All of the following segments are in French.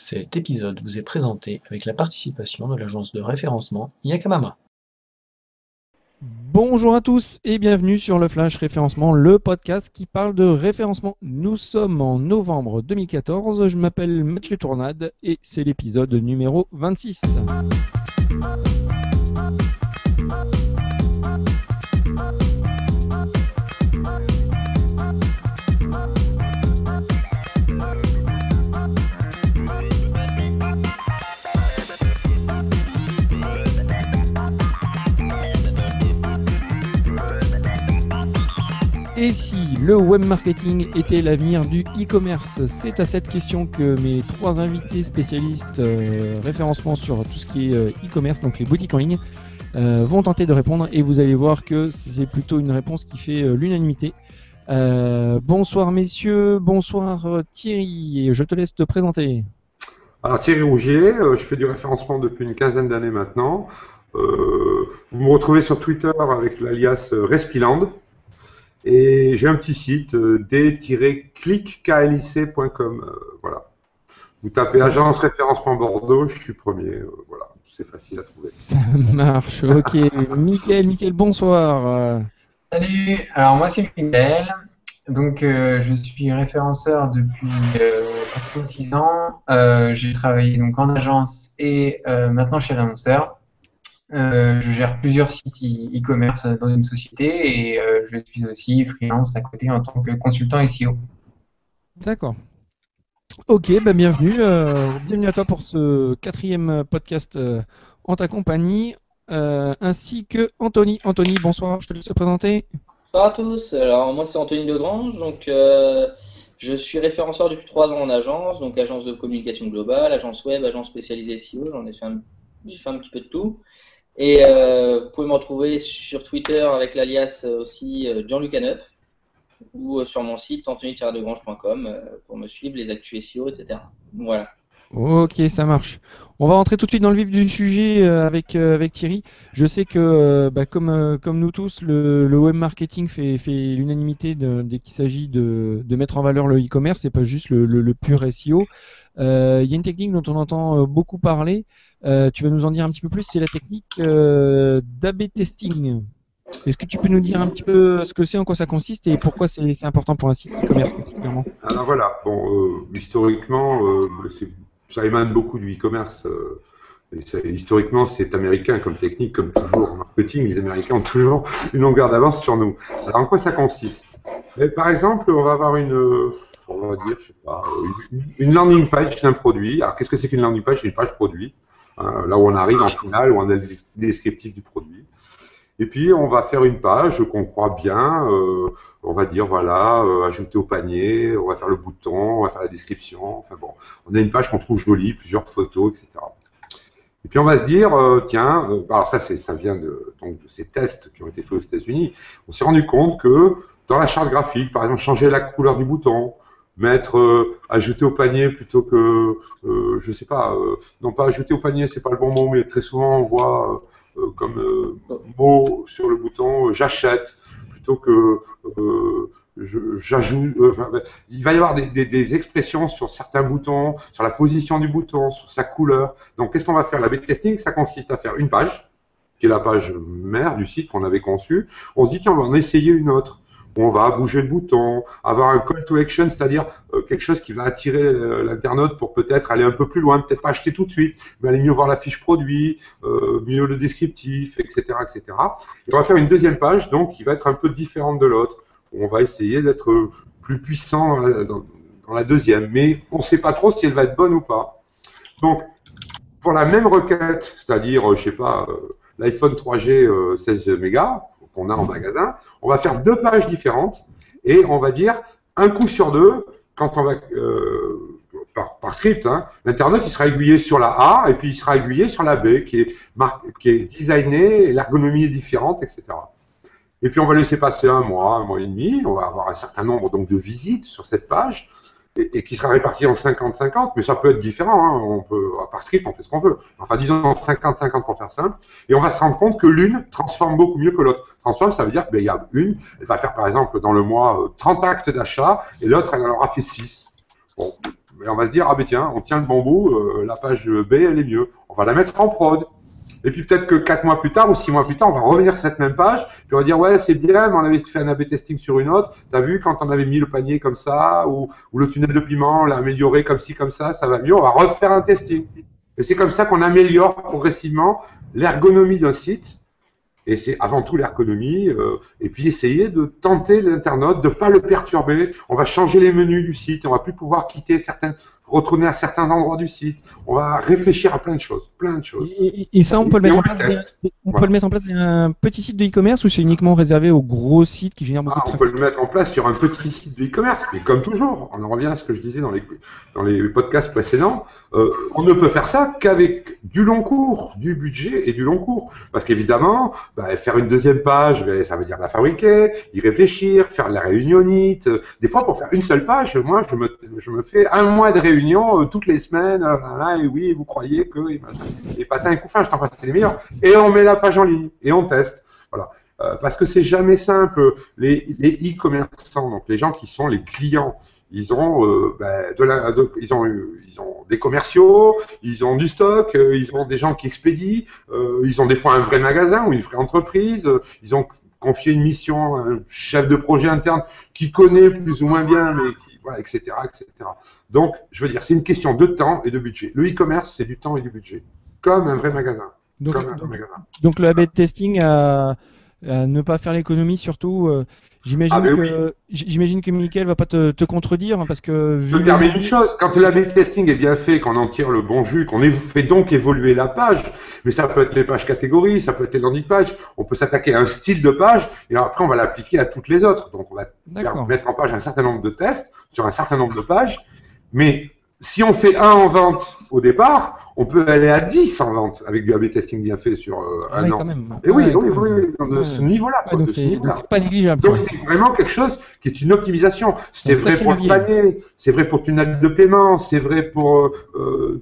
Cet épisode vous est présenté avec la participation de l'agence de référencement Yakamama. Bonjour à tous et bienvenue sur le Flash Référencement, le podcast qui parle de référencement. Nous sommes en novembre 2014, je m'appelle Mathieu Tournade et c'est l'épisode numéro 26. Et si le web marketing était l'avenir du e-commerce? C'est à cette question que mes trois invités spécialistes référencement sur tout ce qui est e-commerce, donc les boutiques en ligne, vont tenter de répondre et vous allez voir que c'est plutôt une réponse qui fait l'unanimité. Bonsoir messieurs, bonsoir Thierry, je te laisse te présenter. Alors Thierry Rougier, je fais du référencement depuis une quinzaine d'années maintenant. Vous me retrouvez sur Twitter avec l'alias Respiland. Et j'ai un petit site, d-click.com. Voilà. Vous tapez Agence Référencement Bordeaux, je suis premier. Voilà, c'est facile à trouver. Ça marche, ok. Mickaël, bonsoir. Salut, alors moi c'est Mickaël, donc je suis référenceur depuis 6 ans. J'ai travaillé donc en agence et maintenant chez l'annonceur. Je gère plusieurs sites e-commerce dans une société et je suis aussi freelance à côté en tant que consultant SEO. D'accord. Ok, bienvenue. Bienvenue à toi pour ce 4e podcast en ta compagnie, ainsi que Anthony. Anthony, bonsoir, je te laisse te présenter. Bonsoir à tous, alors moi c'est Anthony Degrange, donc je suis référenceur depuis 3 ans en agence, donc agence de communication globale, agence web, agence spécialisée SEO, j'ai fait un petit peu de tout. Et vous pouvez me retrouver sur Twitter avec l'alias aussi Jean-Luc9 ou sur mon site anthony-degrange.com pour me suivre, les actus SEO, etc. Voilà. Ok, ça marche. On va rentrer tout de suite dans le vif du sujet avec Thierry. Je sais que comme nous tous, le web marketing fait l'unanimité dès qu'il s'agit de mettre en valeur le e-commerce et pas juste le pur SEO. Il y a une technique dont on entend beaucoup parler. Tu vas nous en dire un petit peu plus, c'est la technique d'A/B testing. Est-ce que tu peux nous dire un petit peu ce que c'est, en quoi ça consiste et pourquoi c'est important pour un site e-commerce particulièrement? Alors voilà, bon, historiquement, ça émane beaucoup du e-commerce. Historiquement, c'est américain comme technique, comme toujours en marketing. Les Américains ont toujours une longueur d'avance sur nous. Alors en quoi ça consiste? Par exemple, on va avoir on va dire, je sais pas, une landing page d'un produit. Alors qu'est-ce que c'est qu'une landing page? C'est une page produit. Là où on arrive en finale, où on a le descriptif du produit. Et puis on va faire une page qu'on croit bien, on va dire voilà, ajouter au panier, on va faire le bouton, on va faire la description, enfin bon, on a une page qu'on trouve jolie, plusieurs photos, etc. Et puis on va se dire, tiens, alors ça vient donc de ces tests qui ont été faits aux États-Unis, on s'est rendu compte que dans la charte graphique, par exemple, changer la couleur du bouton, mettre ajouter au panier plutôt que je sais pas, non pas ajouter au panier, c'est pas le bon mot, mais très souvent on voit comme mot sur le bouton j'achète plutôt que j'ajoute. Il va y avoir des expressions sur certains boutons, sur la position du bouton, sur sa couleur. Donc qu'est-ce qu'on va faire? L'A/B testing, ça consiste à faire une page qui est la page mère du site qu'on avait conçu. On se dit tiens, on va en essayer une autre. On va bouger le bouton, avoir un call to action, c'est-à-dire quelque chose qui va attirer l'internaute pour peut-être aller un peu plus loin, peut-être pas acheter tout de suite, mais aller mieux voir la fiche produit, mieux le descriptif, etc., etc. Et on va faire une deuxième page, donc qui va être un peu différente de l'autre. On va essayer d'être plus puissant dans la deuxième, mais on ne sait pas trop si elle va être bonne ou pas. Donc, pour la même requête, c'est-à-dire, je sais pas, l'iPhone 3G 16 mégas, qu'on a en magasin, on va faire 2 pages différentes et on va dire un coup sur 2, quand on va par script, l'internaute il sera aiguillé sur la A et puis il sera aiguillé sur la B qui est designée, l'ergonomie est différente, etc. Et puis on va laisser passer un mois et demi, on va avoir un certain nombre donc de visites sur cette page. Et qui sera réparti en 50-50, mais ça peut être différent, on peut, par script, on fait ce qu'on veut. Enfin, disons 50-50 pour faire simple. Et on va se rendre compte que l'une transforme beaucoup mieux que l'autre. Transforme, ça veut dire qu'il y a une, elle va faire par exemple dans le mois 30 actes d'achat, et l'autre, elle en aura fait 6. Bon, mais on va se dire, ah ben tiens, on tient le bon bout, la page B, elle est mieux. On va la mettre en prod. Et puis peut-être que 4 mois plus tard ou 6 mois plus tard, on va revenir sur cette même page, puis on va dire, ouais, c'est bien, mais on avait fait un A/B testing sur une autre. T'as vu, quand on avait mis le panier comme ça, ou le tunnel de piment, on l'a amélioré comme ci, comme ça va mieux, on va refaire un testing. Et c'est comme ça qu'on améliore progressivement l'ergonomie d'un site. Et c'est avant tout l'ergonomie, et puis essayer de tenter l'internaute, de ne pas le perturber. On va changer les menus du site, on va plus pouvoir retourner à certains endroits du site. On va réfléchir à plein de choses, Et ça, on peut le mettre en place. On Voilà. peut le mettre en place dans un petit site de e-commerce ou c'est uniquement réservé aux gros sites qui génèrent beaucoup de On trafic? peut le mettre en place sur un petit site de e-commerce, mais comme toujours, on en revient à ce que je disais dans les podcasts précédents, on ne peut faire ça qu'avec du long cours, du budget et du long cours. Parce qu'évidemment, faire une deuxième page, ça veut dire la fabriquer, y réfléchir, faire de la réunionite. Des fois, pour faire une seule page, moi, je me fais un mois de réunion toutes les semaines. Et oui, vous croyez que et patins et couffins, je t'en passe les meilleurs. Et on met la page en ligne et on teste. Voilà. Parce que c'est jamais simple. Les e-commerçants, donc les gens qui sont les clients, ils ont ils ont des commerciaux, ils ont du stock, ils ont des gens qui expédient, ils ont des fois un vrai magasin ou une vraie entreprise, ils ont confié une mission à un chef de projet interne qui connaît plus ou moins bien, mais qui, voilà, etc., etc. Donc, je veux dire, c'est une question de temps et de budget. Le e-commerce, c'est du temps et du budget, comme un vrai magasin. Donc le A/B testing à ne pas faire l'économie, surtout. J'imagine que Mickaël va pas te contredire, hein, parce que Je termine une chose, quand l'A/B testing est bien fait, qu'on en tire le bon jus, qu'on fait donc évoluer la page, mais ça peut être les pages catégories, ça peut être les landing pages, on peut s'attaquer à un style de page, et après on va l'appliquer à toutes les autres. Donc on va mettre en page un certain nombre de tests sur un certain nombre de pages, mais si on fait 1 en vente au départ, on peut aller à 10 en vente avec du A/B testing bien fait sur un an. Quand même. Et de ce niveau-là. Donc c'est pas négligeable. Donc c'est vraiment quelque chose qui est une optimisation. C'est vrai pour le panier, c'est vrai pour le tunnel de paiement, c'est vrai pour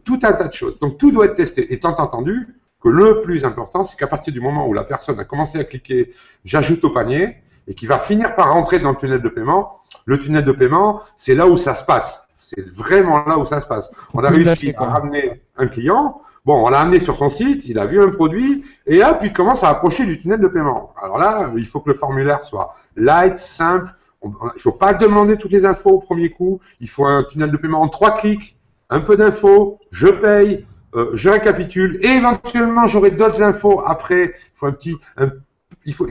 tout un tas de choses. Donc tout doit être testé. Étant entendu que le plus important, c'est qu'à partir du moment où la personne a commencé à cliquer « j'ajoute au panier » et qui va finir par rentrer dans le tunnel de paiement, c'est là où ça se passe. C'est vraiment là où ça se passe. On a réussi à ramener un client, on l'a amené sur son site, il a vu un produit, et là, puis il commence à approcher du tunnel de paiement. Alors là, il faut que le formulaire soit light, simple, il ne faut pas demander toutes les infos au premier coup, il faut un tunnel de paiement en 3 clics, un peu d'infos, je paye, je récapitule, et éventuellement j'aurai d'autres infos après.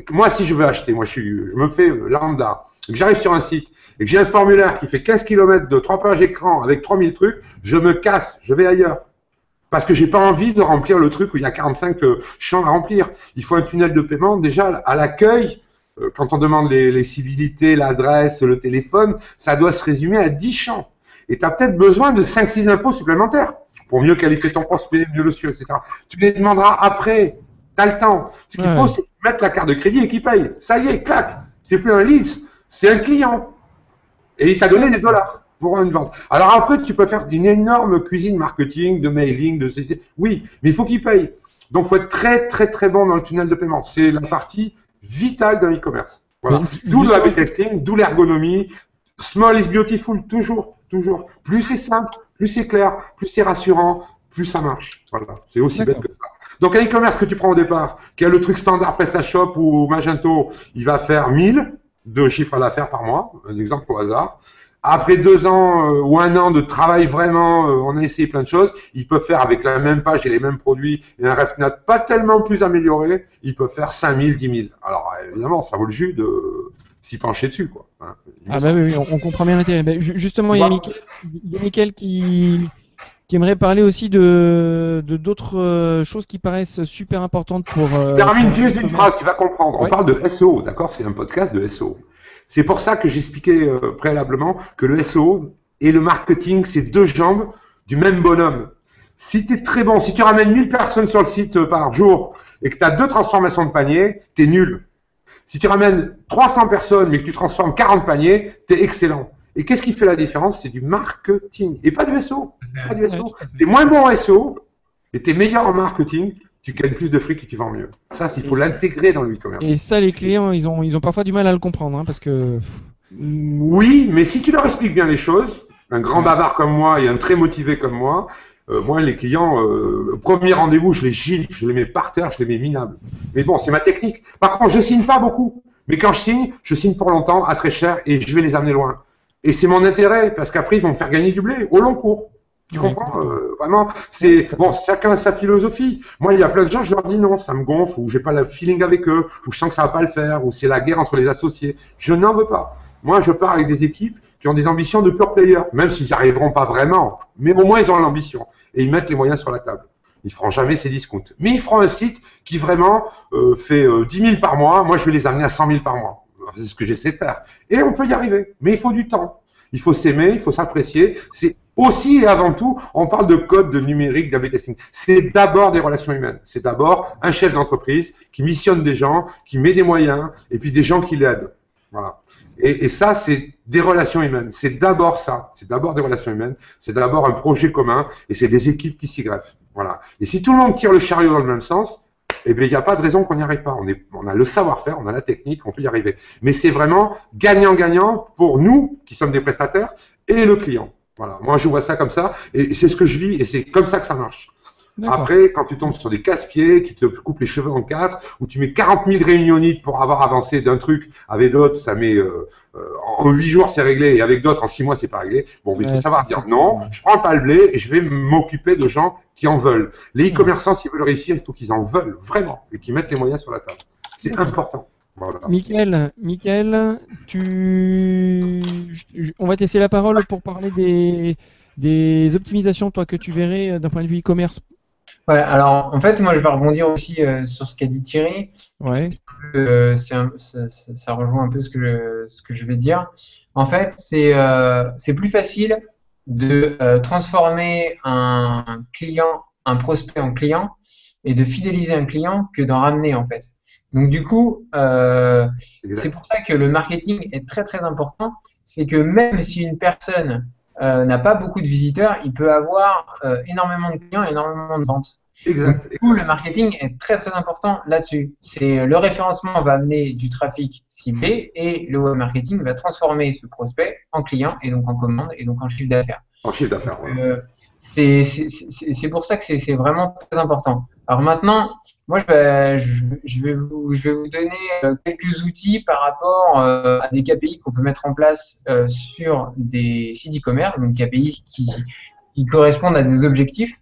Moi, si je veux acheter, je me fais lambda, j'arrive sur un site, et que j'ai un formulaire qui fait 15 km de 3 pages écran avec 3000 trucs, je me casse, je vais ailleurs. Parce que j'ai pas envie de remplir le truc où il y a 45 champs à remplir. Il faut un tunnel de paiement. Déjà, à l'accueil, quand on demande les civilités, l'adresse, le téléphone, ça doit se résumer à 10 champs. Et tu as peut-être besoin de 5-6 infos supplémentaires pour mieux qualifier ton prospect, mieux le suivre, etc. Tu les demanderas après. Tu as le temps. Ce qu'il faut, c'est mettre la carte de crédit et qu'il paye. Ça y est, clac. C'est plus un lead, c'est un client. Et il t'a donné des dollars pour une vente. Alors après, tu peux faire une énorme cuisine marketing, de mailing, de CC. Oui, mais il faut qu'il paye. Donc, il faut être très, très, très bon dans le tunnel de paiement. C'est la partie vitale d'un e-commerce. Voilà. D'où le A/B testing, d'où l'ergonomie. Small is beautiful, toujours, toujours. Plus c'est simple, plus c'est clair, plus c'est rassurant, plus ça marche. Voilà. C'est aussi bête que ça. Donc, un e-commerce que tu prends au départ, qui a le truc standard PrestaShop ou Magento, il va faire 1000 de chiffre d'affaires par mois, un exemple au hasard. Après 2 ans ou 1 an de travail vraiment, on a essayé plein de choses, ils peuvent faire avec la même page et les mêmes produits et un RefNat pas tellement plus amélioré, ils peuvent faire 5000, 10 000. Alors évidemment, ça vaut le jus de s'y pencher dessus, quoi. Oui, on comprend bien l'intérêt. Justement, il y a Mickaël qui aimerait parler aussi de d'autres choses qui paraissent super importantes pour... Termine juste d'une phrase, tu vas comprendre. On parle de SEO, d'accord? C'est un podcast de SEO. C'est pour ça que j'expliquais préalablement que le SEO et le marketing, c'est 2 jambes du même bonhomme. Si tu es très bon, si tu ramènes 1000 personnes sur le site par jour et que tu as 2 transformations de panier, tu es nul. Si tu ramènes 300 personnes mais que tu transformes 40 paniers, tu es excellent. Et qu'est-ce qui fait la différence? C'est du marketing et pas du SEO. Pas du SEO. Tu es moins bon en SEO et tu es meilleur en marketing. Tu gagnes plus de fric et tu vends mieux. Ça, il faut l'intégrer dans le e-commerce. Et ça, les clients, ils ont parfois du mal à le comprendre, hein, parce que... Oui, mais si tu leur expliques bien les choses, un grand bavard comme moi et un très motivé comme moi, moi, les clients, premier rendez-vous, je les gifle, je les mets par terre, je les mets minables. Mais bon, c'est ma technique. Par contre, je signe pas beaucoup. Mais quand je signe pour longtemps, à très cher, et je vais les amener loin. Et c'est mon intérêt, parce qu'après, ils vont me faire gagner du blé, au long cours. Tu comprends vraiment, c'est bon, chacun a sa philosophie. Moi, il y a plein de gens, je leur dis non, ça me gonfle, ou j'ai pas le feeling avec eux, ou je sens que ça va pas le faire, ou c'est la guerre entre les associés. Je n'en veux pas. Moi, je pars avec des équipes qui ont des ambitions de pure player, même s'ils n'y arriveront pas vraiment. Mais au moins, ils ont l'ambition. Et ils mettent les moyens sur la table. Ils feront jamais ces discounts. Mais ils feront un site qui vraiment fait 10 000 par mois. Moi, je vais les amener à 100 000 par mois. C'est ce que j'essaie de faire. Et on peut y arriver. Mais il faut du temps. Il faut s'aimer, il faut s'apprécier. C'est aussi et avant tout, on parle de code, de numérique, d'A/B testing. C'est d'abord des relations humaines. C'est d'abord un chef d'entreprise qui missionne des gens, qui met des moyens, et puis des gens qui l'aident. Voilà. Et ça, c'est des relations humaines. C'est d'abord ça. C'est d'abord des relations humaines. C'est d'abord un projet commun, et c'est des équipes qui s'y greffent. Voilà. Et si tout le monde tire le chariot dans le même sens, eh bien, il n'y a pas de raison qu'on n'y arrive pas. On a le savoir-faire, on a la technique, on peut y arriver. Mais c'est vraiment gagnant-gagnant pour nous, qui sommes des prestataires, et le client. Voilà. Moi, je vois ça comme ça, et c'est ce que je vis, et c'est comme ça que ça marche. Après, quand tu tombes sur des casse-pieds qui te coupent les cheveux en quatre, où tu mets 40 000 réunionites pour avoir avancé d'un truc, avec d'autres, ça met en 8 jours c'est réglé, et avec d'autres en 6 mois c'est pas réglé. Bon, mais il faut savoir dire non, je prends pas le blé et je vais m'occuper de gens qui en veulent. Les e-commerçants, s'ils veulent réussir, il faut qu'ils en veulent vraiment et qu'ils mettent les moyens sur la table. C'est important. Voilà. Michael, on va te laisser la parole pour parler des optimisations, toi, que tu verrais d'un point de vue e-commerce. Ouais, alors en fait, moi je vais rebondir aussi sur ce qu'a dit Thierry. Ouais. Ça rejoint un peu ce que je vais dire. En fait, c'est plus facile de transformer un prospect en client et de fidéliser un client que d'en ramener en fait. Donc du coup, c'est pour ça que le marketing est très très important. C'est que même si une personne n'a pas beaucoup de visiteurs, il peut avoir énormément de clients et énormément de ventes. Exact. Du coup, le marketing est très très important là-dessus. C'est le référencement va amener du trafic ciblé et le web marketing va transformer ce prospect en client et donc en commande et donc en chiffre d'affaires. En chiffre d'affaires. Ouais. C'est pour ça que c'est vraiment très important. Alors maintenant, moi je vais vous donner quelques outils par rapport à des KPI qu'on peut mettre en place sur des sites e-commerce, donc KPI qui correspondent à des objectifs.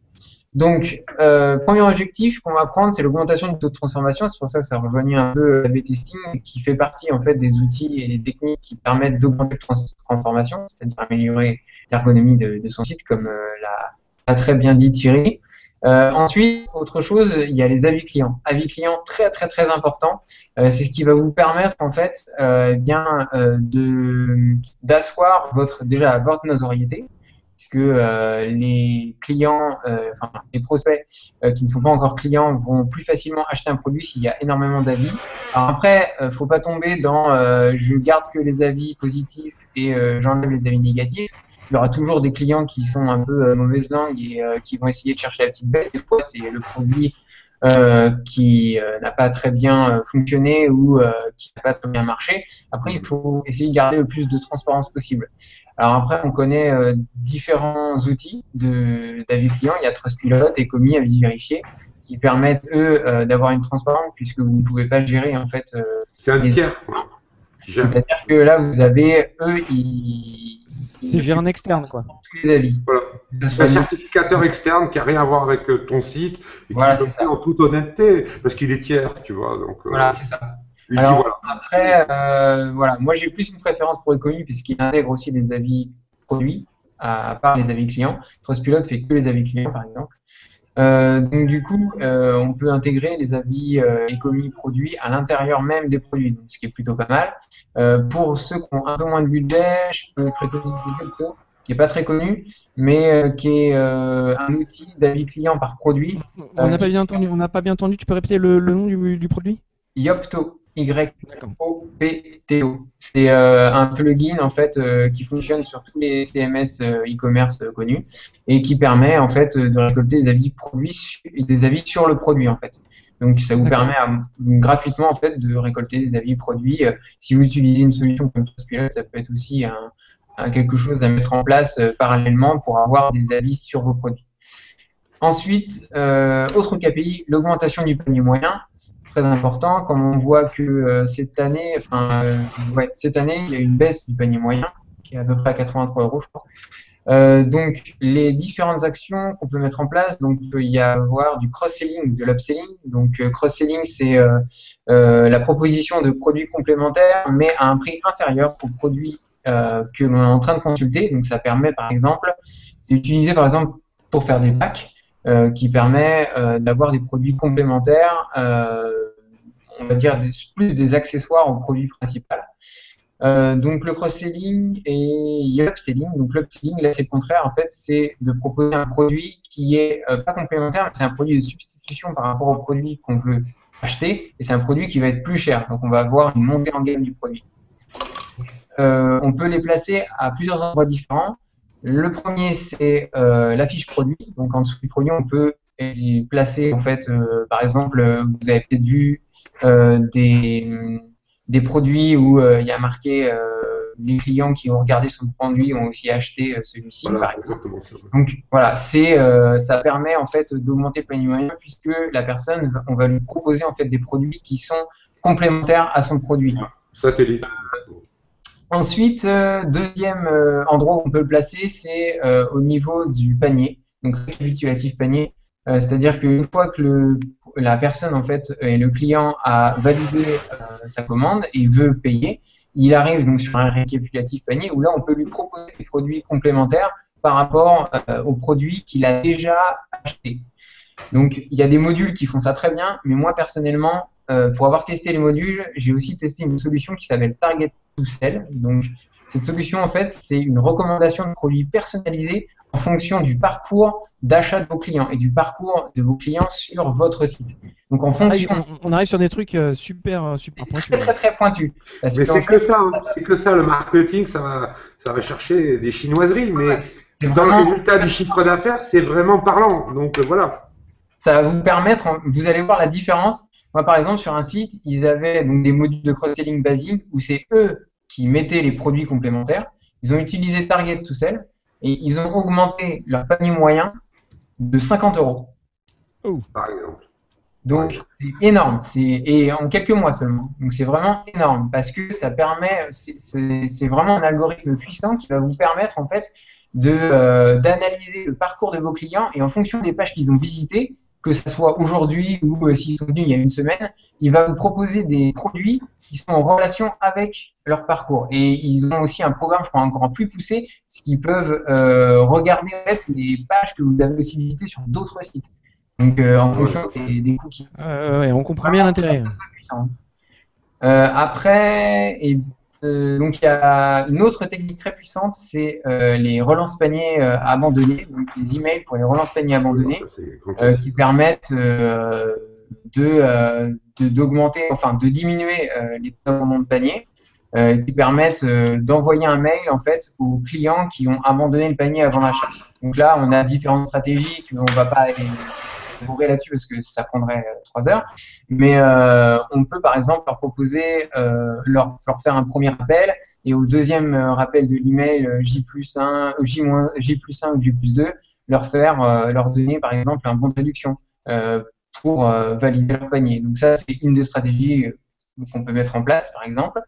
Donc, premier objectif qu'on va prendre, c'est l'augmentation du taux de transformation. C'est pour ça que ça rejoignait un peu l'A/B testing, qui fait partie en fait des outils et des techniques qui permettent d'augmenter le taux de transformation, c'est-à-dire améliorer l'ergonomie de son site, comme l'a très bien dit Thierry. Ensuite, autre chose, il y a les avis clients. Avis clients très très très important. C'est ce qui va vous permettre en fait d'asseoir votre notoriété. Que les clients, les prospects qui ne sont pas encore clients vont plus facilement acheter un produit s'il y a énormément d'avis. Alors après, faut pas tomber dans je garde que les avis positifs et j'enlève les avis négatifs. Il y aura toujours des clients qui sont un peu mauvaise langue et qui vont essayer de chercher la petite bête. Des fois, c'est le produit qui n'a pas très bien fonctionné ou qui n'a pas très bien marché. Après, il faut essayer de garder le plus de transparence possible. Alors après, on connaît différents outils d'avis client. Il y a Trustpilot, Ecomi, Avis Vérifié, qui permettent eux d'avoir une transparence puisque vous ne pouvez pas gérer en fait. C'est un tiers. C'est-à-dire que là, vous avez c'est géré en externe, quoi. Tous les avis. Voilà. Un certificateur externe qui n'a rien à voir avec ton site et voilà, qui le fait en toute honnêteté parce qu'il est tiers, tu vois. Donc, voilà, c'est ça. Alors, voilà. Après, voilà, moi j'ai plus une préférence pour Ecomi puisqu'il intègre aussi des avis produits à part les avis clients. Trustpilot fait que les avis clients, par exemple. Donc du coup, on peut intégrer les avis Ecomi produits à l'intérieur même des produits, donc, ce qui est plutôt pas mal. Pour ceux qui ont un peu moins de budget, je peux préconiser Yopto, qui n'est pas très connu, mais qui est un outil d'avis client par produit. On n'a pas bien entendu. Tu peux répéter le nom du produit? Yopto. YOPTO. C'est un plugin en fait qui fonctionne sur tous les CMS e-commerce connus et qui permet en fait de récolter des avis sur le produit en fait. Donc ça vous permet gratuitement en fait de récolter des avis produits. Si vous utilisez une solution comme Trustpilot, ça peut être aussi quelque chose à mettre en place parallèlement pour avoir des avis sur vos produits. Ensuite, autre KPI, l'augmentation du panier moyen. Très important, comme on voit que cette année, il y a une baisse du panier moyen, qui est à peu près à 83 €, je crois. Donc, les différentes actions qu'on peut mettre en place, donc il peut y avoir du cross-selling, de l'upselling. Donc, cross-selling, c'est la proposition de produits complémentaires, mais à un prix inférieur aux produits que l'on est en train de consulter. Donc, ça permet, par exemple, d'utiliser, par exemple, pour faire des packs, qui permet d'avoir des produits complémentaires, on va dire plus des accessoires au produit principal. Donc le cross-selling et l'upselling. Donc l'upselling, là c'est le contraire, en fait, c'est de proposer un produit qui est pas complémentaire, mais c'est un produit de substitution par rapport au produit qu'on veut acheter, et c'est un produit qui va être plus cher. Donc on va avoir une montée en gamme du produit. On peut les placer à plusieurs endroits différents. Le premier, c'est la fiche produit. Donc en dessous du produit, on peut y placer, en fait, par exemple, vous avez peut-être vu des produits où il y a marqué les clients qui ont regardé son produit ont aussi acheté celui-ci, Voilà, par exemple. exactement. Donc voilà, ça permet en fait d'augmenter le panier moyen, puisque la personne, on va lui proposer en fait des produits qui sont complémentaires à son produit. Satellite. Ensuite, deuxième endroit où on peut le placer, c'est au niveau du panier, donc récapitulatif panier. C'est-à-dire qu'une fois que la personne en fait et le client a validé sa commande et veut payer, il arrive donc sur un récapitulatif panier où là on peut lui proposer des produits complémentaires par rapport aux produits qu'il a déjà achetés. Donc il y a des modules qui font ça très bien, mais moi personnellement, pour avoir testé les modules, j'ai aussi testé une solution qui s'appelle Target to Sell. Donc cette solution en fait, c'est une recommandation de produits personnalisés en fonction du parcours d'achat de vos clients et du parcours de vos clients sur votre site. Donc en fonction, on arrive sur des trucs super pointus. très pointus. Mais c'est que ça, hein. C'est que ça, le marketing, ça va chercher des chinoiseries, mais dans le résultat du chiffre d'affaires, c'est vraiment parlant. Donc voilà. Ça va vous permettre, vous allez voir la différence. Moi, par exemple, sur un site, ils avaient donc des modules de cross-selling basiques où c'est eux qui mettaient les produits complémentaires. Ils ont utilisé Target to Sell et ils ont augmenté leur panier moyen de 50 €. Oh. Par exemple. Donc, c'est énorme. Et en quelques mois seulement. Donc, c'est vraiment énorme parce que ça permet, c'est vraiment un algorithme puissant qui va vous permettre, en fait, d'analyser le parcours de vos clients et en fonction des pages qu'ils ont visitées, que ce soit aujourd'hui ou s'ils sont venus il y a une semaine, il va vous proposer des produits qui sont en relation avec leur parcours. Et ils ont aussi un programme, je crois, encore plus poussé, ce qu'ils peuvent regarder en fait, les pages que vous avez aussi visitées sur d'autres sites. Donc, en fonction des cookies. Ouais, on comprend bien l'intérêt. Après, donc il y a une autre technique très puissante, c'est les relances paniers abandonnés, donc les emails pour les relances paniers abandonnés, qui permettent d'augmenter, enfin de diminuer les taux d'abandon de panier, qui permettent d'envoyer un mail en fait aux clients qui ont abandonné le panier avant l'achat. Donc là, on a différentes stratégies qu'on ne va pas bourrer là-dessus parce que ça prendrait 3 heures. Mais on peut par exemple leur proposer, leur faire un premier appel et au deuxième rappel de l'email J+1 ou J+2, leur donner par exemple un bon de réduction pour valider leur panier. Donc ça, c'est une des stratégies qu'on peut mettre en place par exemple.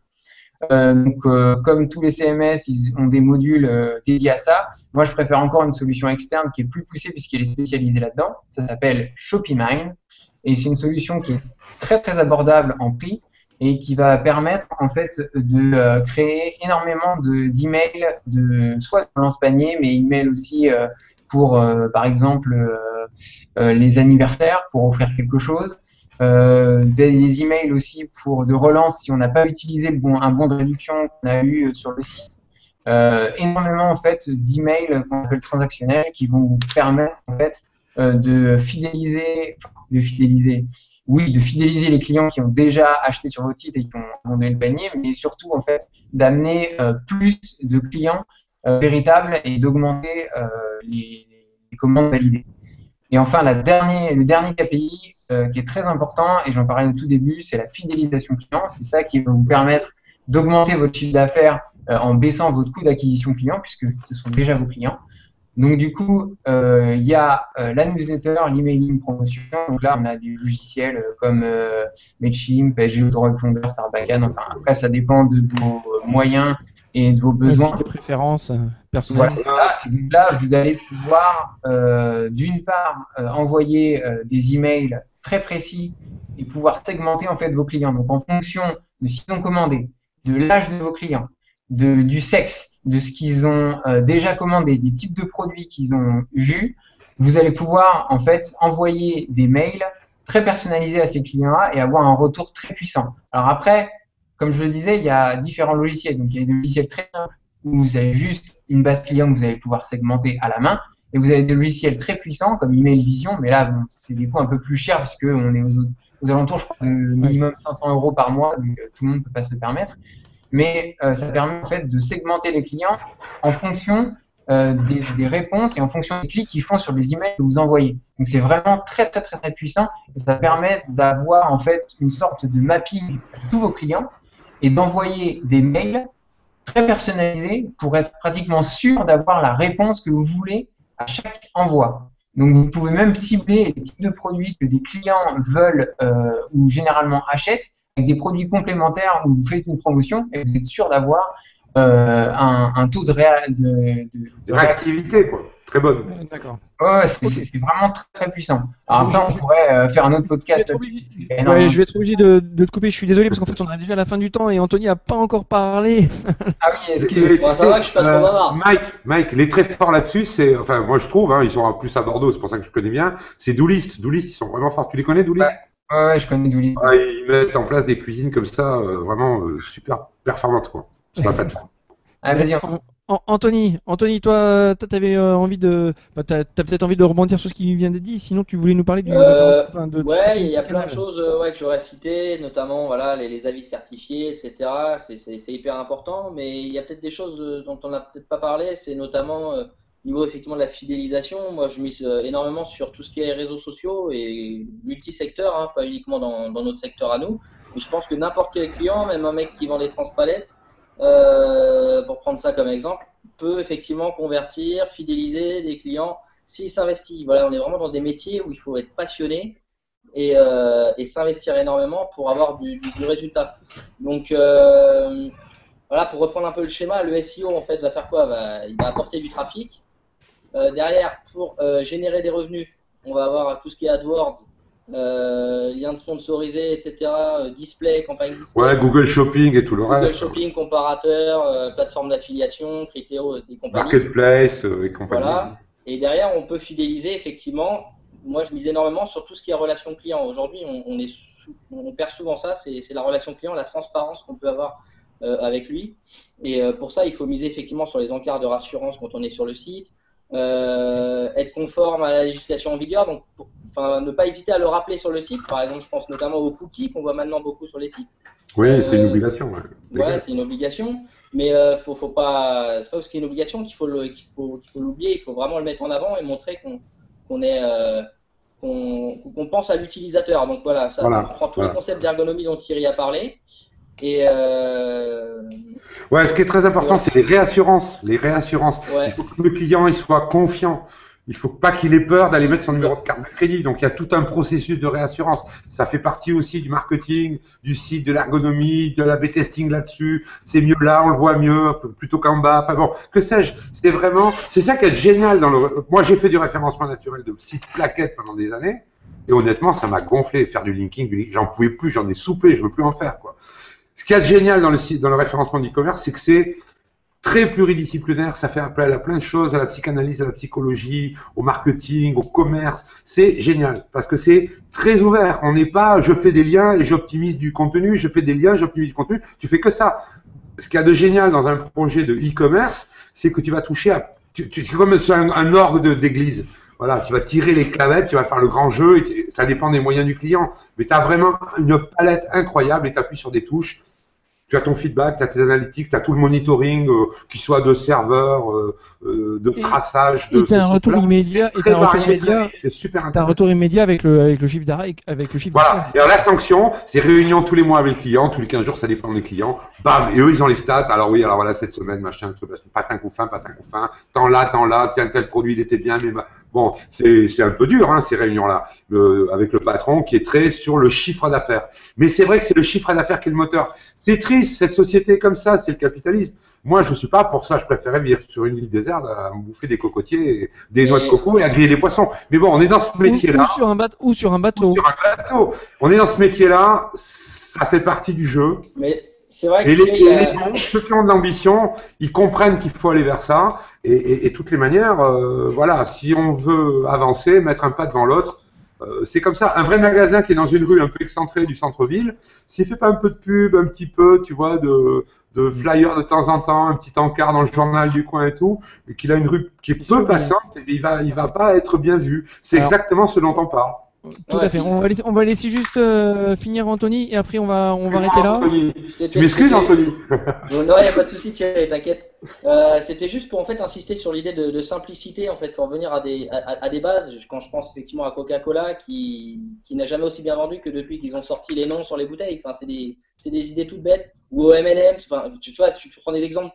Comme tous les CMS, ils ont des modules dédiés à ça. Moi, je préfère encore une solution externe qui est plus poussée puisqu'elle est spécialisée là-dedans. Ça s'appelle ShopeeMine et c'est une solution qui est très très abordable en prix et qui va permettre en fait de créer énormément d'emails, soit de lance panier, mais emails aussi pour par exemple les anniversaires, pour offrir quelque chose. Des emails aussi de relance si on n'a pas utilisé un bon de réduction qu'on a eu sur le site. Énormément en fait d'emails qu'on appelle transactionnels qui vont vous permettre en fait de fidéliser les clients qui ont déjà acheté sur votre site et qui ont abandonné le panier, mais surtout en fait d'amener plus de clients véritables et d'augmenter les commandes validées. Et enfin, le dernier KPI qui est très important, et j'en parlais au tout début, c'est la fidélisation client. C'est ça qui va vous permettre d'augmenter votre chiffre d'affaires en baissant votre coût d'acquisition client, puisque ce sont déjà vos clients. Donc du coup, il y a la newsletter, l'emailing promotion. Donc là, on a des logiciels comme Mailchimp, PSG, Autorépondeur, Sarbacane. Enfin, après, ça dépend de vos moyens et de vos besoins. Des préférences personnelles. Voilà, c'est ça. Et donc là, vous allez pouvoir, d'une part, envoyer des emails très précis et pouvoir segmenter en fait vos clients. Donc en fonction de ce qu'ils ont commandé, de l'âge de vos clients, du sexe, de ce qu'ils ont déjà commandé, des types de produits qu'ils ont vus, vous allez pouvoir en fait envoyer des mails très personnalisés à ces clients-là et avoir un retour très puissant. Alors après, comme je le disais, il y a différents logiciels. Donc il y a des logiciels très simples où vous avez juste une base client que vous allez pouvoir segmenter à la main. Et vous avez des logiciels très puissants comme Email Vision, mais là, bon, c'est des coûts un peu plus chers puisque on est aux alentours, je crois, de minimum 500 € par mois, donc tout le monde ne peut pas se le permettre. Mais ça permet en fait de segmenter les clients en fonction des réponses et en fonction des clics qu'ils font sur les emails que vous envoyez. Donc c'est vraiment très très très très puissant et ça permet d'avoir en fait une sorte de mapping pour tous vos clients et d'envoyer des mails très personnalisés pour être pratiquement sûr d'avoir la réponse que vous voulez à chaque envoi. Donc vous pouvez même cibler les types de produits que des clients veulent ou généralement achètent avec des produits complémentaires où vous faites une promotion et vous êtes sûr d'avoir un taux de réactivité, quoi. Très bonne. D'accord. Ouais, c'est vraiment très, très puissant. Alors après, on pourrait faire un autre podcast là-dessus. Ouais, je vais être obligé de te couper, je suis désolé parce qu'en fait on est déjà à la fin du temps et Anthony n'a pas encore parlé. Ah oui, est-ce que... Bon, ça va que je suis pas trop bavard. Mike, les très forts là-dessus, c'est, enfin moi je trouve, hein, ils sont plus à Bordeaux, c'est pour ça que je connais bien, c'est Doolist. Doolist, ils sont vraiment forts. Tu les connais, Doolist? Ouais, je connais Doolist. Ils mettent en place des cuisines comme ça, vraiment super performantes, quoi, sur la plateforme. Ah, vas-y. Anthony, toi, t'avais envie de, t'as peut-être envie de rebondir sur ce qui vient d'être dit. Sinon, tu voulais nous parler du. Ouais, il y a plein de choses que j'aurais citées, notamment voilà les avis certifiés, etc. C'est hyper important, mais il y a peut-être des choses dont on n'a peut-être pas parlé. C'est notamment au niveau effectivement de la fidélisation. Moi, je mise énormément sur tout ce qui est réseaux sociaux et multisecteur, hein, pas uniquement dans notre secteur à nous. Mais je pense que n'importe quel client, même un mec qui vend des transpalettes, pour prendre ça comme exemple, peut effectivement convertir, fidéliser des clients s'il s'investit. Voilà, on est vraiment dans des métiers où il faut être passionné et s'investir énormément pour avoir du résultat. Donc voilà, pour reprendre un peu le schéma, le SEO en fait va faire quoi? Il va apporter du trafic. Derrière, pour générer des revenus, on va avoir tout ce qui est AdWords, liens sponsorisés, etc., display, campagne display. Ouais, Google Shopping et tout le reste. Google Shopping, comparateur, plateforme d'affiliation, Criteo et compagnie. Marketplace et compagnie. Voilà. Et derrière, on peut fidéliser effectivement. Moi, je mise énormément sur tout ce qui est relation client. Aujourd'hui, on perd souvent ça, c'est la relation client, la transparence qu'on peut avoir avec lui. Et pour ça, il faut miser effectivement sur les encarts de rassurance quand on est sur le site. Être conforme à la législation en vigueur, donc ne pas hésiter à le rappeler sur le site. Par exemple, je pense notamment aux cookies qu'on voit maintenant beaucoup sur les sites. Oui, c'est une obligation. Ouais, c'est une obligation, mais faut pas. C'est pas parce qu'il y a une obligation qu'il faut l'oublier. Il faut vraiment le mettre en avant et montrer qu'on pense à l'utilisateur. Donc voilà, ça on prend tous les concepts d'ergonomie dont Thierry a parlé. Et ouais, ce qui est très important, c'est les réassurances. Ouais. Il faut que le client il soit confiant. Il faut pas qu'il ait peur d'aller mettre son numéro de carte de crédit. Donc il y a tout un processus de réassurance. Ça fait partie aussi du marketing, du site, de l'ergonomie, de la B-testing là-dessus. C'est mieux là, on le voit mieux plutôt qu'en bas. Enfin bon, que sais-je. C'est ça qui est génial moi j'ai fait du référencement naturel de sites plaquettes pendant des années. Et honnêtement, ça m'a gonflé faire du linking. J'en pouvais plus, j'en ai soupé, je veux plus en faire, quoi. Ce qu'il y a de génial dans le référencement d'e-commerce, c'est que c'est très pluridisciplinaire, ça fait appel à plein de choses, à la psychanalyse, à la psychologie, au marketing, au commerce. C'est génial parce que c'est très ouvert. On n'est pas je fais des liens et j'optimise du contenu, je fais des liens, j'optimise du contenu. Tu fais que ça. Ce qu'il y a de génial dans un projet de e-commerce, c'est que tu vas toucher à... C'est comme un orgue d'église. Voilà, tu vas tirer les clavettes, tu vas faire le grand jeu, ça dépend des moyens du client. Mais tu as vraiment une palette incroyable et tu appuies sur des touches. Tu as ton feedback, tu as tes analytics, tu as tout le monitoring, qu'il soit de serveur, de traçage, de Et t'as un retour immédiat, c'est super t'as un intéressant. retour immédiat avec le chiffre Voilà. d'affaires. Et alors la sanction, c'est réunion tous les mois avec le client, tous les 15 jours, ça dépend des clients. Bam, et eux ils ont les stats. Alors oui, alors voilà cette semaine, machin, truc, patin coup fin, tant là, tiens tel produit il était bien, mais bon, c'est un peu dur ces réunions-là, avec le patron qui est très sur le chiffre d'affaires. Mais c'est vrai que c'est le chiffre d'affaires qui est le moteur. C'est triste cette société comme ça, c'est le capitalisme. Moi, je suis pas pour ça. Je préférais vivre sur une île déserte, à bouffer des cocotiers, des noix de coco et à griller des poissons. Mais bon, on est dans ce métier-là. Ou sur un bateau. On est dans ce métier-là. Ça fait partie du jeu. Mais c'est vrai que et les bons, ceux qui ont de l'ambition, ils comprennent qu'il faut aller vers ça. Et toutes les manières, voilà, si on veut avancer, mettre un pas devant l'autre, c'est comme ça. Un vrai magasin qui est dans une rue un peu excentrée du centre-ville, s'il fait pas un peu de pub, un petit peu, tu vois, de flyers de temps en temps, un petit encart dans le journal du coin et tout, et qu'il a une rue qui est peu passante, il va pas être bien vu. C'est exactement ce dont on parle. Tout à fait. On va laisser juste finir Anthony et après on va arrêter là. Tu m'excuses, Anthony. Non, il n'y a pas de souci, Thierry, t'inquiète. C'était juste pour en fait insister sur l'idée de simplicité, en fait, pour revenir à des bases. Quand je pense effectivement à Coca-Cola, qui n'a jamais aussi bien vendu que depuis qu'ils ont sorti les noms sur les bouteilles. Enfin, c'est des idées toutes bêtes. Ou au M&M's. Enfin, tu vois, tu prends des exemples.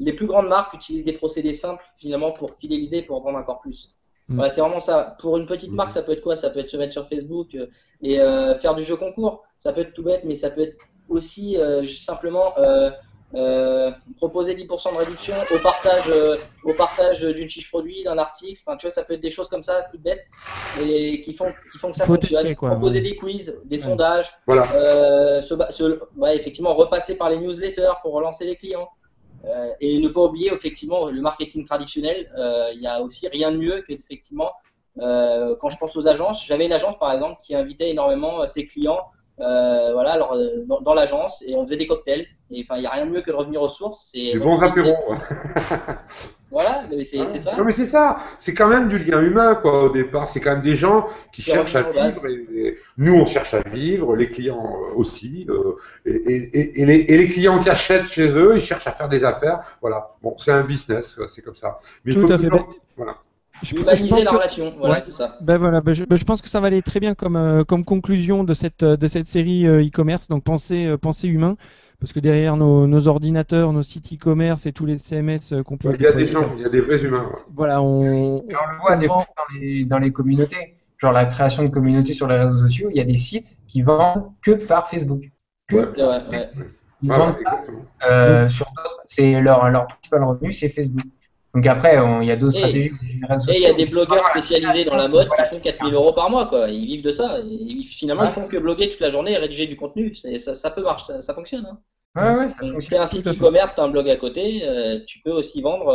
Les plus grandes marques utilisent des procédés simples finalement pour fidéliser, pour vendre encore plus. Voilà, c'est vraiment ça. Pour une petite marque, ça peut être quoi? Ça peut être se mettre sur Facebook et faire du jeu concours. Ça peut être tout bête, mais ça peut être aussi simplement proposer 10% de réduction au partage d'une fiche produit, d'un article. Enfin, tu vois, ça peut être des choses comme ça, toutes bêtes, et qui font que ça fonctionne. Proposer des quiz, des sondages. Voilà. Effectivement, repasser par les newsletters pour relancer les clients. Et ne pas oublier effectivement le marketing traditionnel. Il y a aussi rien de mieux que effectivement quand je pense aux agences. J'avais une agence par exemple qui invitait énormément ses clients dans l'agence et on faisait des cocktails. Et enfin, il n'y a rien de mieux que de revenir aux sources. Des bons apéros. Voilà, c'est ça. Non mais c'est ça, c'est quand même du lien humain quoi au départ, c'est quand même des gens qui cherchent à vivre et nous on cherche à vivre, les clients aussi et les clients qui achètent chez eux, ils cherchent à faire des affaires, voilà. Bon, c'est un business, c'est comme ça. Mais tout à fait. Voilà. Humaniser la relation, voilà, c'est ça. Je pense que ça va aller très bien comme conclusion de cette série e-commerce, donc pensez humain. Parce que derrière nos ordinateurs, nos sites e-commerce et tous les CMS qu'on peut... Il y a des gens, il y a des vrais humains. Voilà, on le voit des fois dans les communautés. Genre la création de communautés sur les réseaux sociaux, il y a des sites qui vendent que par Facebook. Ils vendent pas sur d'autres. C'est leur principal revenu, c'est Facebook. Donc après, il y a d'autres stratégies. Et il y a des blogueurs spécialisés dans la mode qui font 4 000 € par mois, quoi. Ils vivent de ça. Et finalement, ils font que bloguer toute la journée et rédiger du contenu. Ça peut marcher, ça fonctionne. Hein. Donc, tu as un site e-commerce, tu as un blog à côté, tu peux aussi vendre.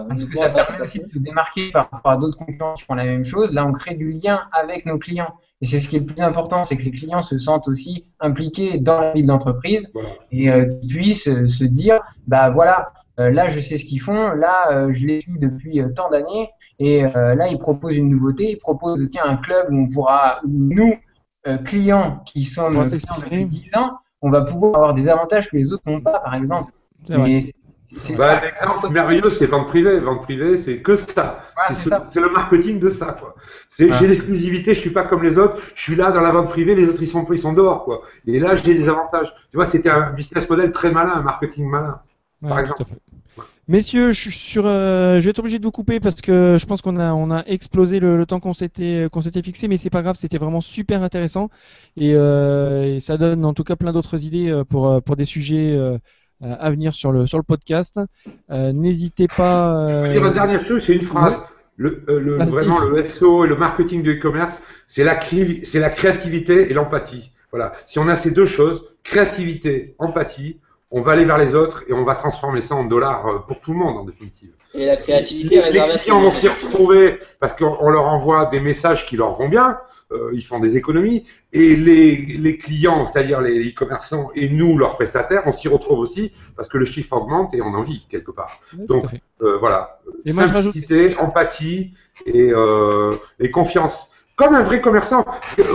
Parce que ça permet aussi de se démarquer par rapport à d'autres concurrents qui font la même chose. Là, on crée du lien avec nos clients. Et c'est ce qui est le plus important, c'est que les clients se sentent aussi impliqués dans la vie de l'entreprise et puissent se dire, bah voilà, là je sais ce qu'ils font, là je les suis depuis tant d'années et là ils proposent une nouveauté, ils proposent un club où on pourra, où nous, clients qui sommes clients depuis 10 ans, on va pouvoir avoir des avantages que les autres n'ont pas, par exemple. L'exemple merveilleux, c'est vente privée. Vente privée, c'est que ça. C'est le marketing de ça, quoi. J'ai l'exclusivité, je suis pas comme les autres. Je suis là dans la vente privée, les autres ils sont dehors, quoi. Et là, j'ai des avantages. Tu vois, c'était un business model très malin, un marketing malin, par exemple. Messieurs, je vais être obligé de vous couper parce que je pense qu'on a explosé le temps qu'on s'était fixé, mais c'est pas grave, c'était vraiment super intéressant et ça donne en tout cas plein d'autres idées pour des sujets à venir sur le podcast. N'hésitez pas. Je veux dire une dernière chose, c'est une phrase. Vraiment le SEO et le marketing du e-commerce, c'est la créativité et l'empathie. Voilà. Si on a ces deux choses, créativité, empathie, on va aller vers les autres et on va transformer ça en dollars pour tout le monde en définitive. Et la créativité, les clients vont s'y retrouver parce qu'on leur envoie des messages qui leur vont bien, ils font des économies, et les clients, c'est-à-dire les e-commerçants et nous, leurs prestataires, on s'y retrouve aussi parce que le chiffre augmente et on en vit quelque part. Donc voilà, simplicité, empathie et confiance. Comme un vrai commerçant.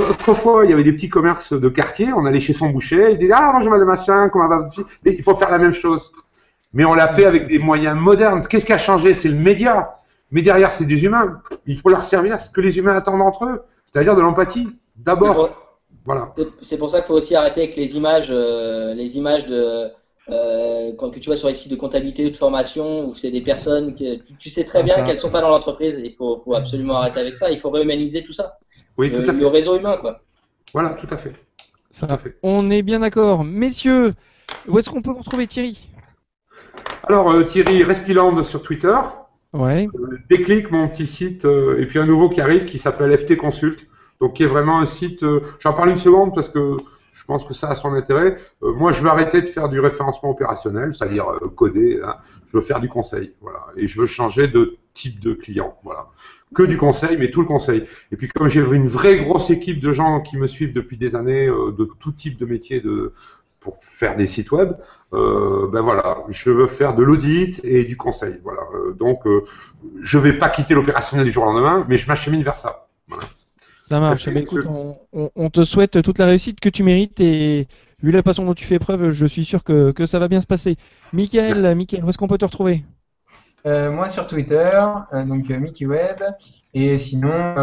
Autrefois, il y avait des petits commerces de quartier, on allait chez son boucher, il disait ah bonjour madame machin, comment va votre fille? Mais il faut faire la même chose. Mais on l'a fait avec des moyens modernes. Qu'est-ce qui a changé? C'est le média. Mais derrière, c'est des humains. Il faut leur servir ce que les humains attendent entre eux, c'est-à-dire de l'empathie. D'abord. Voilà. C'est pour ça qu'il faut aussi arrêter avec les images de que tu vois sur les sites de comptabilité ou de formation où c'est des personnes que tu sais très bien qu'elles sont pas dans l'entreprise. Il faut absolument arrêter avec ça. Il faut réhumaniser tout ça. Oui, tout à fait. Le réseau humain, quoi. Voilà, tout à fait. Ça, on est bien d'accord. Messieurs, où est-ce qu'on peut vous retrouver, Thierry? Alors, Thierry Respiland sur Twitter. Ouais. Déclic, mon petit site, et puis un nouveau qui arrive qui s'appelle FT Consult, donc qui est vraiment un site. J'en parle une seconde parce que je pense que ça a son intérêt. Moi, je veux arrêter de faire du référencement opérationnel, c'est-à-dire coder. Hein. Je veux faire du conseil, voilà, et je veux changer de type de client, voilà. Que du conseil, mais tout le conseil. Et puis, comme j'ai une vraie grosse équipe de gens qui me suivent depuis des années, de tout type de métier, pour faire des sites web, ben voilà, je veux faire de l'audit et du conseil, voilà. Donc, je vais pas quitter l'opérationnel du jour au lendemain, mais je m'achemine vers ça. Voilà. Ça marche. Bah, écoute, on te souhaite toute la réussite que tu mérites et vu la façon dont tu fais preuve, je suis sûr que ça va bien se passer. Mickaël, où est-ce qu'on peut te retrouver? Moi sur Twitter, donc Mickey Web, et sinon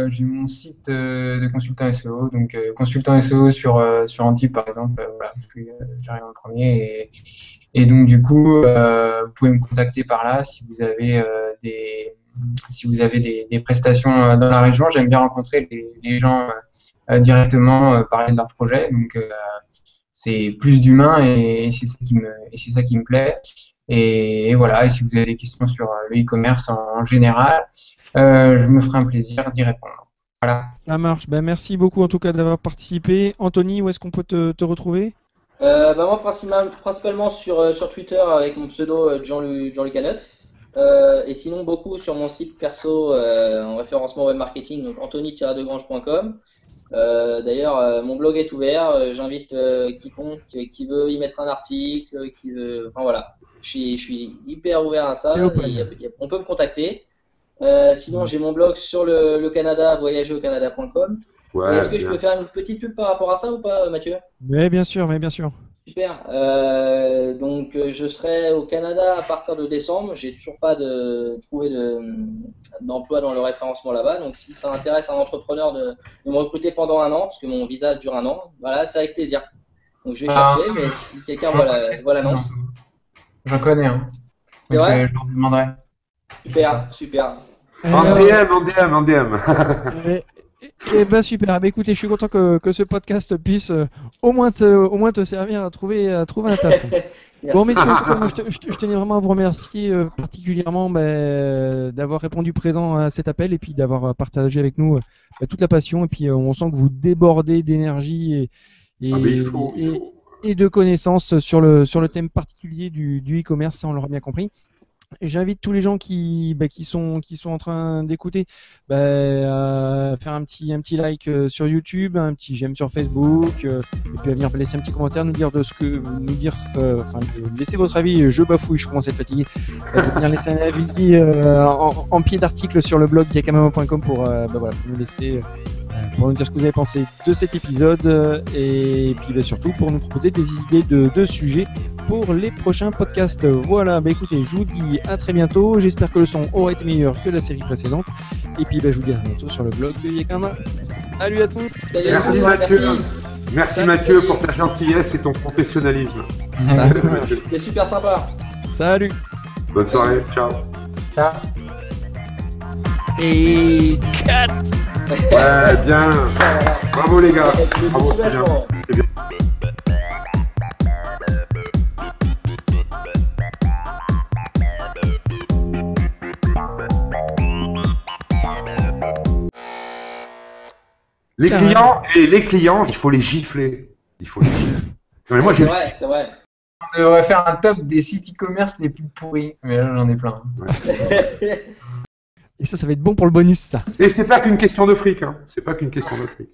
j'ai mon site de consultant SEO, donc consultant SEO sur Antibes par exemple, voilà, j'arrive en premier, et donc du coup vous pouvez me contacter par là si vous avez des prestations dans la région. J'aime bien rencontrer les gens directement, parler de leur projet, donc c'est plus d'humain et c'est ça qui me plaît. Et voilà, et si vous avez des questions sur le e-commerce en général, je me ferai un plaisir d'y répondre. Voilà. Ça marche. Ben, merci beaucoup en tout cas d'avoir participé. Anthony, où est-ce qu'on peut te retrouver? Moi, principalement sur Twitter avec mon pseudo Jean-Luc A9. Et sinon, beaucoup sur mon site perso en référencement web marketing, donc anthony-degrange.com. D'ailleurs, mon blog est ouvert. J'invite quiconque qui veut y mettre un article, enfin voilà. Je suis hyper ouvert à ça. On peut me contacter. Sinon, j'ai mon blog sur le Canada, voyageraucanada.com. Ouais, est-ce que je peux faire une petite pub par rapport à ça ou pas, Mathieu? Oui, bien sûr, Super. Donc, je serai au Canada à partir de décembre. J'ai toujours pas trouvé d'emploi dans le référencement là-bas. Donc, si ça intéresse un entrepreneur de me recruter pendant un an, parce que mon visa dure un an, voilà, c'est avec plaisir. Donc, je vais chercher, mais si quelqu'un voit l'annonce. J'en connais, hein. C'est vrai? Je leur demanderai. Super. En DM. Eh ben super. Bah, écoutez, je suis content que ce podcast puisse au moins te servir à trouver un taf. Bon messieurs, en tout cas, moi, je tenais vraiment à vous remercier particulièrement d'avoir répondu présent à cet appel et puis d'avoir partagé avec nous toute la passion. Et puis on sent que vous débordez d'énergie et de connaissances sur le thème particulier du e-commerce, ça on l'aura bien compris. J'invite tous les gens qui sont en train d'écouter à faire un petit like sur YouTube, un petit j'aime sur Facebook, et puis à venir laisser un petit commentaire, laisser votre avis. Je bafouille, je commence à être fatigué. Venir laisser un avis en pied d'article sur le blog yakamama.com pour nous laisser. Pour nous dire ce que vous avez pensé de cet épisode et puis surtout pour nous proposer des idées de sujets pour les prochains podcasts. Voilà, écoutez, je vous dis à très bientôt. J'espère que le son aura été meilleur que la série précédente. Et puis je vous dis à bientôt sur le blog de Yakama. Salut à tous. Merci Mathieu. Merci Mathieu pour ta gentillesse et ton professionnalisme. C'est super sympa. Salut. Bonne soirée. Ciao. Et 4. Ouais, bien. Bravo les gars. Bravo, c'était bien. C'était bien. Les clients, il faut les gifler. Mais moi, c'est vrai. On devrait faire un top des sites e-commerce les plus pourris. Mais là, j'en ai plein. Et ça va être bon pour le bonus, ça. Et c'est pas qu'une question de fric, hein. C'est pas qu'une question de fric.